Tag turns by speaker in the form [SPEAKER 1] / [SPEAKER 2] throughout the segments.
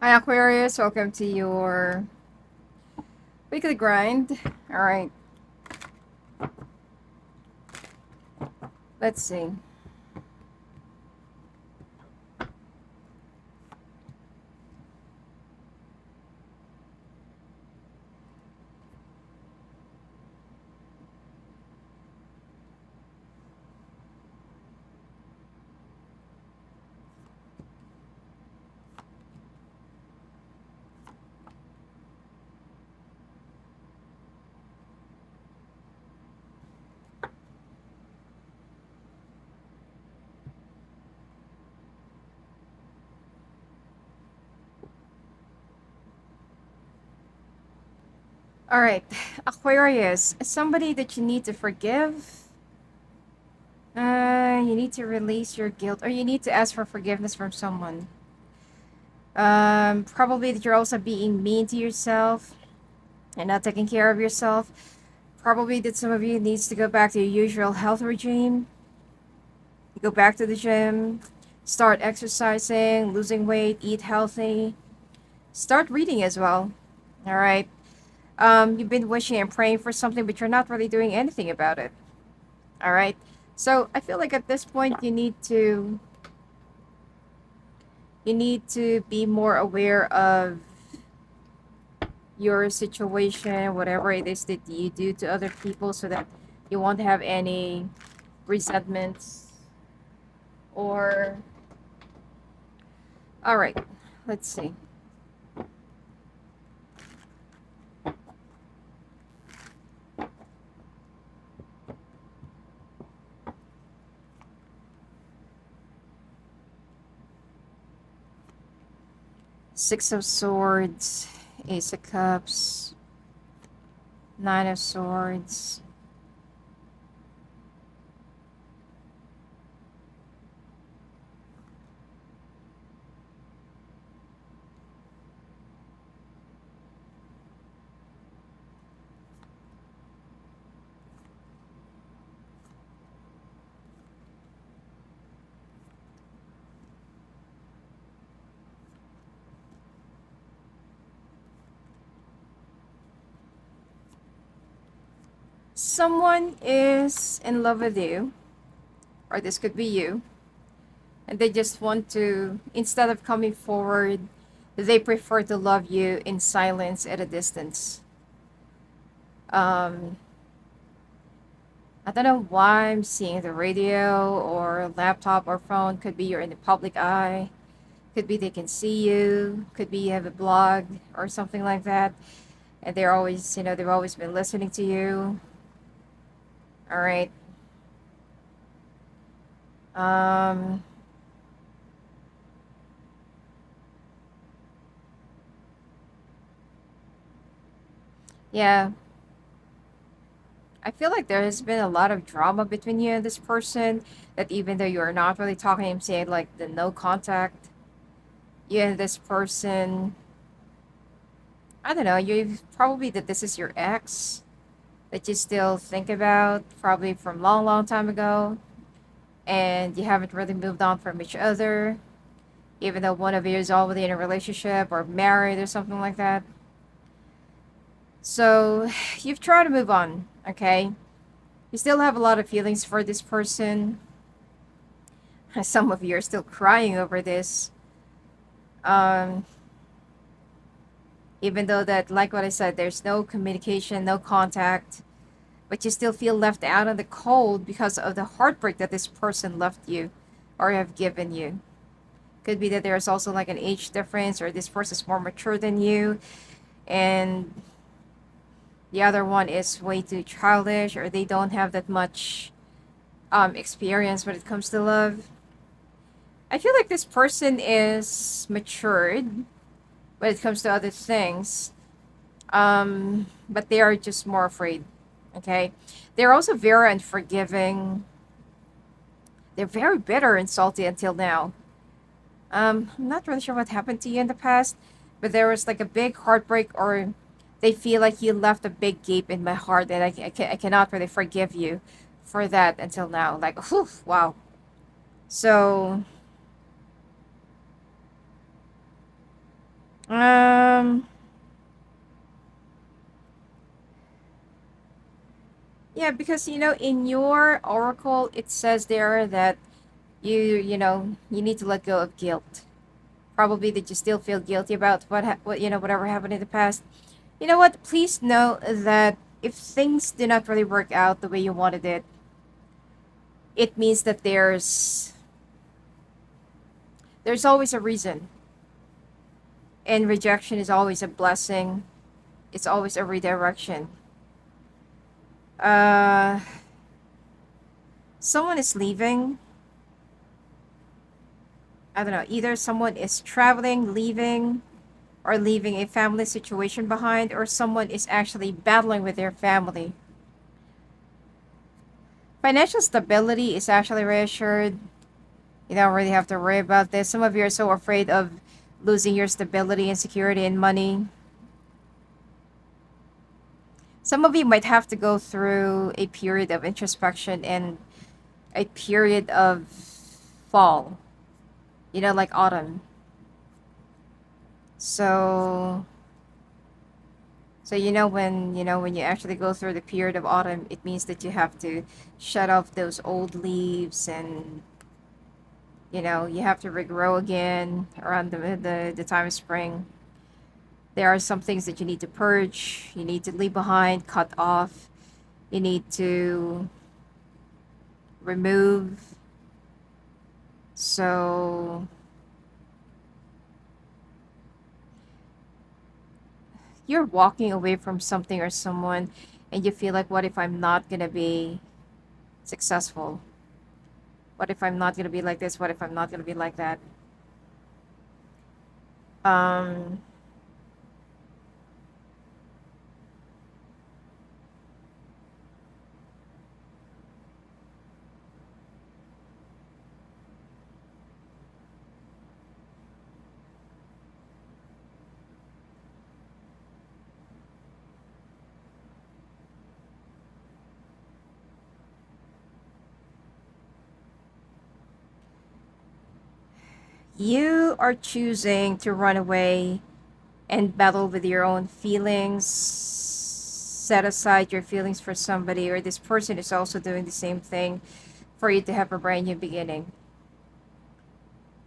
[SPEAKER 1] Hi Aquarius, welcome to your weekly grind. Alright, let's see. Alright, Aquarius, somebody that you need to forgive. You need to release your guilt, or you need to ask for forgiveness from someone. Probably that you're also being mean to yourself and not taking care of yourself. Probably that some of you needs to go back to your usual health regime. Go back to the gym, start exercising, losing weight, eat healthy, start reading as well. All right. You've been wishing and praying for something, but you're not really doing anything about it. All right. So I feel like at this point you need to be more aware of your situation, whatever it is that you do to other people, so that you won't have any resentments or. All right. Let's see. Six of Swords, Ace of Cups, Nine of Swords. Someone is in love with you, or this could be you, and they just want to, instead of coming forward, they prefer to love you in silence at a distance. Um, I don't know why I'm seeing the radio or laptop or phone. Could be you're in the public eye. Could be they can see you. Could be you have a blog or something like that. And they're always, they've always been listening to you. All right. Um, yeah, I feel like there has been a lot of drama between you and this person. That even though you're not really talking, I'm saying like the no contact. You and this person, I don't know. You've probably that this is your ex that you still think about, probably from long, long time ago, and you haven't really moved on from each other, even though one of you is already in a relationship or married or something like that. So you've tried to move on, okay? You still have a lot of feelings for this person. Some of you are still crying over this. Um, Even though that, like what I said, there's no communication, no contact, but you still feel left out in the cold because of the heartbreak that this person left you or have given you. Could be that there's also like an age difference, or this person is more mature than you, and the other one is way too childish, or they don't have that much experience when it comes to love. I feel like this person is matured when it comes to other things, but they are just more afraid. Okay, they're also very unforgiving. They're very bitter and salty until now. I'm not really sure what happened to you in the past, but there was like a big heartbreak, or they feel like you left a big gape in my heart, and I cannot really forgive you for that until now. Like, whew, wow. So Um, yeah, because in your oracle, it says there that you need to let go of guilt. Probably that you still feel guilty about whatever happened in the past. You know what? Please know that if things do not really work out the way you wanted it, it means that there's always a reason. And rejection is always a blessing. It's always a redirection. Uh Someone is leaving. I don't know, either someone is traveling, leaving, or leaving a family situation behind, or someone is actually battling with their family. Financial stability is actually reassured. You don't really have to worry about this. Some of you are so afraid of losing your stability and security and money. Some of you might have to go through a period of introspection and a period of fall, like autumn. So when you actually go through the period of autumn, it means that you have to shut off those old leaves, and you have to regrow again around the time of spring. There are some things that you need to purge, you need to leave behind, cut off, you need to remove. So you're walking away from something or someone, and you feel like, what if I'm not going to be successful? What if I'm not going to be like this? What if I'm not going to be like that? Um, you are choosing to run away and battle with your own feelings, set aside your feelings for somebody, or this person is also doing the same thing for you to have a brand new beginning.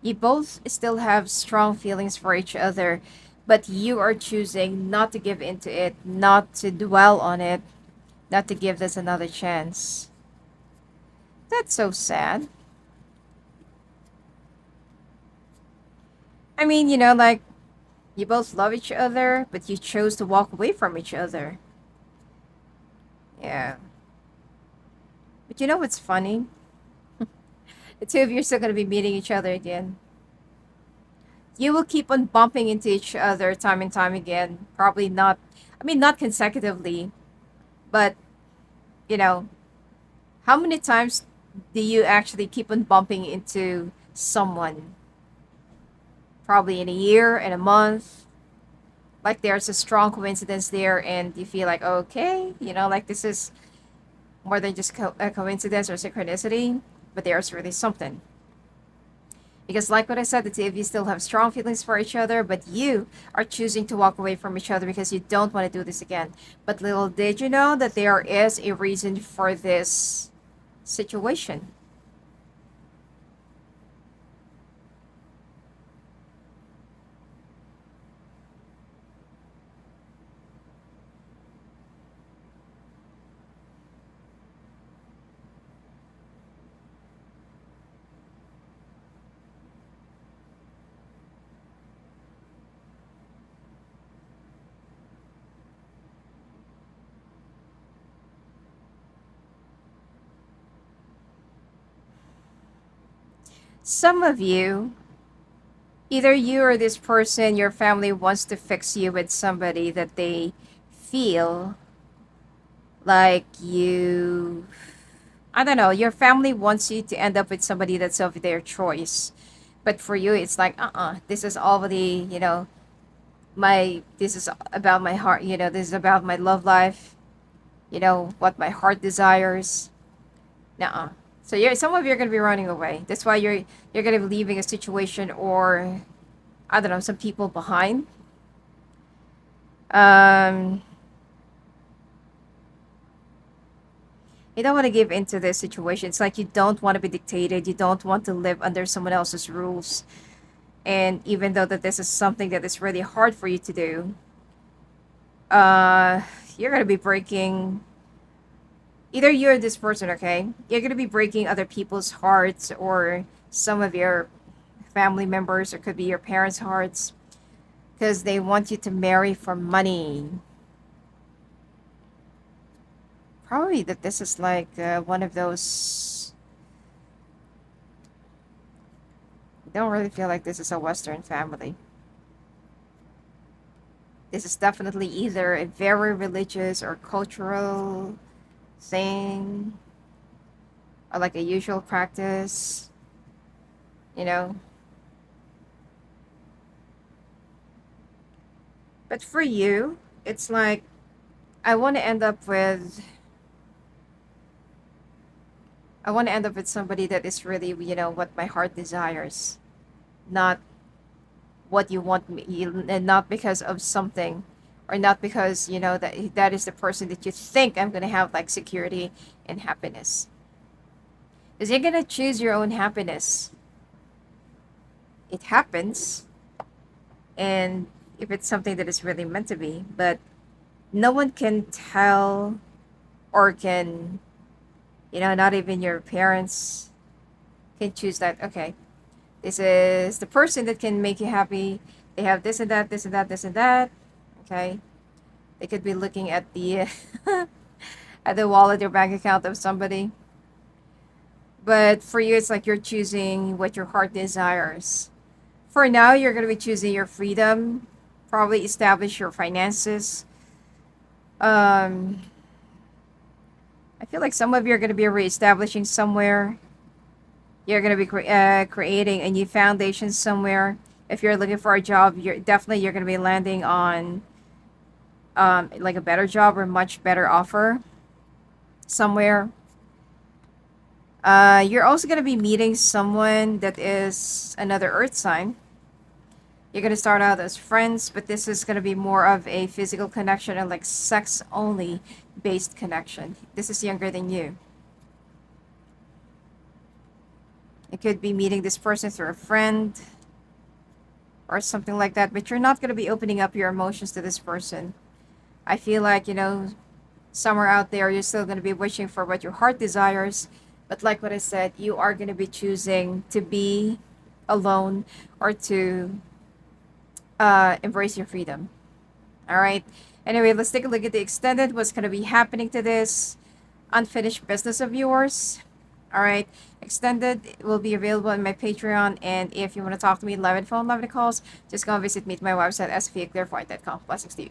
[SPEAKER 1] You both still have strong feelings for each other, but you are choosing not to give into it, not to dwell on it, not to give this another chance. That's so sad. I mean, like, you both love each other, but you chose to walk away from each other. Yeah. But you know what's funny? The two of you are still going to be meeting each other again. You will keep on bumping into each other time and time again. Probably not, I mean, not consecutively, but, you know, how many times do you actually keep on bumping into someone? Probably in a year, in a month. Like there's a strong coincidence there, and you feel like, okay, like this is more than just a coincidence or synchronicity, but there's really something. Because, like what I said, the two of you still have strong feelings for each other, but you are choosing to walk away from each other because you don't want to do this again. But little did you know that there is a reason for this situation. Some of you, either you or this person, your family wants to fix you with somebody that they feel like I don't know, your family wants you to end up with somebody that's of their choice. But for you, it's like, this is already, this is about my heart, this is about my love life, what my heart desires. Nuh-uh. So some of you are going to be running away. That's why you're going to be leaving a situation, or, I don't know, some people behind. Um, you don't want to give into this situation. It's like you don't want to be dictated. You don't want to live under someone else's rules. And even though that this is something that is really hard for you to do, uh, you're gonna be breaking. Either you or this person, okay? You're gonna be breaking other people's hearts, or some of your family members, or could be your parents' hearts, because they want you to marry for money. Probably that this is like one of those. I don't really feel like this is a Western family. This is definitely either a very religious or cultural thing, or like a usual practice, you know. But for you, it's like I want to end up with I want to end up with somebody that is really, what my heart desires, not what you want me, and not because of something, or not because, that is the person that you think I'm going to have like security and happiness. Because you're going to choose your own happiness. It happens, and if it's something that is really meant to be, but no one can tell, or can, not even your parents can choose that, okay, this is the person that can make you happy. They have this and that, this and that, this and that. Okay, they could be looking at the at the wallet or bank account of somebody. But for you, it's like you're choosing what your heart desires. For now, you're gonna be choosing your freedom. Probably establish your finances. Um, I feel like some of you are gonna be reestablishing somewhere. You're going to be creating a new foundation somewhere. If you're looking for a job, you're going to be landing on like a better job or much better offer somewhere. You're also going to be meeting someone that is another earth sign. You're going to start out as friends, but this is going to be more of a physical connection and like sex only based connection. This is younger than you. It could be meeting this person through a friend or something like that, but you're not going to be opening up your emotions to this person. I feel like, somewhere out there, you're still going to be wishing for what your heart desires. But like what I said, you are going to be choosing to be alone, or to embrace your freedom. All right. Anyway, let's take a look at the extended. What's going to be happening to this unfinished business of yours. All right, extended will be available in my Patreon, and if you want to talk to me live and phone, live and calls, just go and visit me at my website, sfaclearfight.com. Blessings to you.